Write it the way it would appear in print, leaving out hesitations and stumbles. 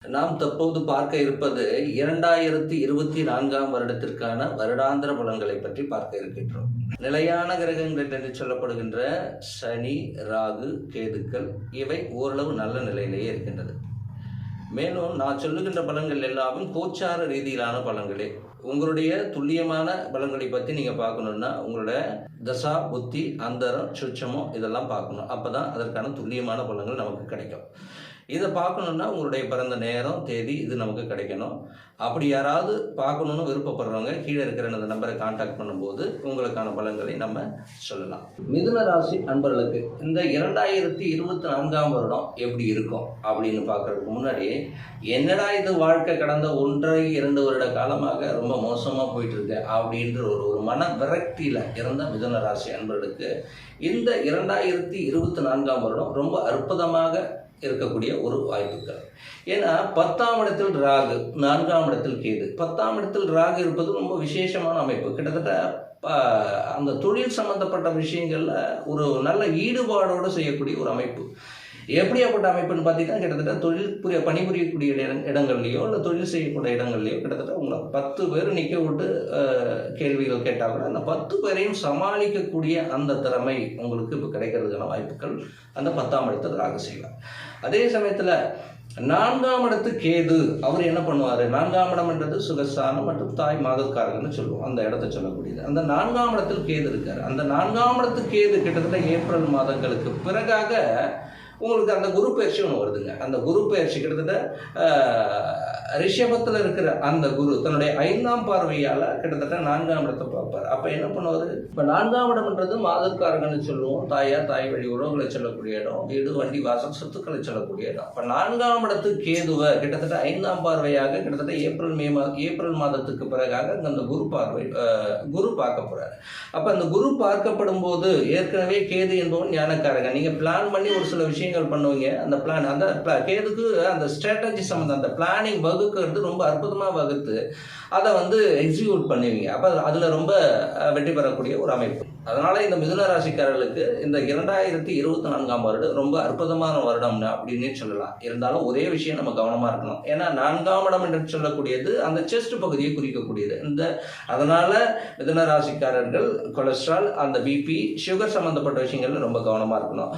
நாம் தற்போது பார்க்க இருப்பது 2024ஆம் வருடத்திற்கான வருடாந்திர பலன்களை பற்றி பார்க்க இருக்கின்றோம். நிலையான கிரகங்கள் என்று சொல்லப்படுகின்ற சனி, ராகு, கேதுக்கள் இவை ஓரளவு நல்ல நிலையிலேயே இருக்கின்றது. மேலும் நான் சொல்லுகின்ற பலன்கள் எல்லாமே கோச்சார ரீதியிலான பலன்களே. உங்களுடைய துல்லியமான பலன்களை பற்றி நீங்கள் பார்க்கணுன்னா உங்களோட தசா, புத்தி, அந்தரம், சுட்சமம் இதெல்லாம் பார்க்கணும். அப்போ தான் அதற்கான துல்லியமான பலன்கள் நமக்கு கிடைக்கும். இதை பார்க்கணுன்னா உங்களுடைய பிறந்த நேரம், தேதி இது நமக்கு கிடைக்கணும். அப்படி யாராவது பார்க்கணுன்னு விருப்பப்படுறவங்க கீழே இருக்கிற அந்த நம்பரை கான்டாக்ட் பண்ணும்போது உங்களுக்கான பலன்களை நம்ம சொல்லலாம். மிதுன ராசி அன்பர்களுக்கு இந்த 2024ஆம் வருடம் எப்படி இருக்கும் அப்படின்னு பார்க்கறதுக்கு முன்னாடி, என்னடா இது வாழ்க்கை கடந்த 1.5-2 வருட காலமாக ரொம்ப மோசமாக போயிட்டு இருக்கு அப்படின்ற ஒரு மன விரக்தியில் இருந்த மிதுன ராசி அன்பர்களுக்கு இந்த 2024ஆம் வருடம் ரொம்ப அற்புதமாக இருக்கக்கூடிய ஒரு வாய்ப்புகள். ஏன்னா 10ஆம் இடத்தில் ராகு, 4ஆம் இடத்தில் கேது. 10ஆம் இடத்தில் ராகு இருப்பது ரொம்ப விசேஷமான அமைப்பு. கிட்டத்தட்ட அந்த தொழில் சம்பந்தப்பட்ட விஷயங்கள்ல ஒரு நல்ல ஈடுபாடோடு செய்யக்கூடிய ஒரு அமைப்பு. எப்படியாப்பட்ட அமைப்புன்னு பார்த்தீங்கன்னா, கிட்டத்தட்ட பணிபுரியக்கூடிய இடங்கள்லையோ இல்லை தொழில் செய்யக்கூடிய இடங்கள்லையோ கிட்டத்தட்ட உங்களை 10 பேர் நிற்க விட்டு கேள்விகள் கேட்டால் கூட அந்த 10 பேரையும் சமாளிக்கக்கூடிய அந்த திறமை உங்களுக்கு இப்போ கிடைக்கிறதுக்கான வாய்ப்புகள் அந்த 10ஆம் இடத்தில் ராகு செய்வார். அதே சமயத்தில் 4ஆம் இடத்து கேது அவர் என்ன பண்ணுவார்? 4ஆம் இடம்ன்றது சுகஸ்தானம் மற்றும் தாய் மாதக்காரகன்னு சொல்லுவோம். அந்த இடத்த சொல்லக்கூடியது. அந்த 4ஆம் இடத்தில் கேது இருக்கார். அந்த 4ஆம் இடத்து கேது கிட்டத்தட்ட ஏப்ரல் மாதங்களுக்கு பிறகாக உங்களுக்கு அந்த குரு பயிற்சி ஒன்று வருதுங்க. அந்த குரு பயிற்சி கிட்டத்தட்ட ரிஷபத்தில் இருக்கிற அந்த குரு தன்னுடைய 5ஆம் பார்வையால் கிட்டத்தட்ட 4ஆம் இடத்தை பார்ப்பார். அப்போ என்ன பண்ணுவார்? இப்போ 4ஆம் இடம்ன்றது மாதக்காரங்கன்னு சொல்லுவோம். தாய் வழி உறவுகளை சொல்லக்கூடிய இடம், வீடு, வண்டி, வாசல், சொத்துக்களை சொல்லக்கூடிய இடம். இப்போ 4ஆம் இடத்து கேதுவை கிட்டத்தட்ட 5ஆம் பார்வையாக கிட்டத்தட்ட ஏப்ரல் மாதத்துக்கு பிறகாக அந்த குரு பார்க்க போகிறார். அப்போ அந்த குரு பார்க்கப்படும் போது ஏற்கனவே கேது என்பவன் ஞானக்காரங்க. நீங்கள் பிளான் பண்ணி ஒரு சில விஷயங்கள் பண்ணுவீங்க. அந்த பிளான் அந்த கேதுக்கு அந்த ஸ்ட்ராட்டஜி சம்மந்தம் அந்த பிளானிங் வகுக்கிறது ரொம்ப அற்புதமாக வகுத்து அதை எக்ஸிக்யூட் பண்ணுவீங்க. அப்போ அதில் ரொம்ப வெற்றி பெறக்கூடிய ஒரு அமைப்பு. அதனால் இந்த மிதுன ராசிக்காரர்களுக்கு இந்த 2024ஆம் வருடம் ரொம்ப அற்புதமான வருடம் அப்படின்னு சொல்லலாம். இருந்தாலும் ஒரே விஷயம் நம்ம கவனமாக இருக்கணும். ஏன்னா 4ஆம் இடம் என்று சொல்லக்கூடியது அந்த செஸ்ட் பகுதியை குறிக்கக்கூடியது. அதனால் மிதுன ராசிக்காரர்கள் கொலஸ்ட்ரால், அந்த பிபி, சுகர் சம்மந்தப்பட்ட விஷயங்கள்ல ரொம்ப கவனமாக இருக்கணும்.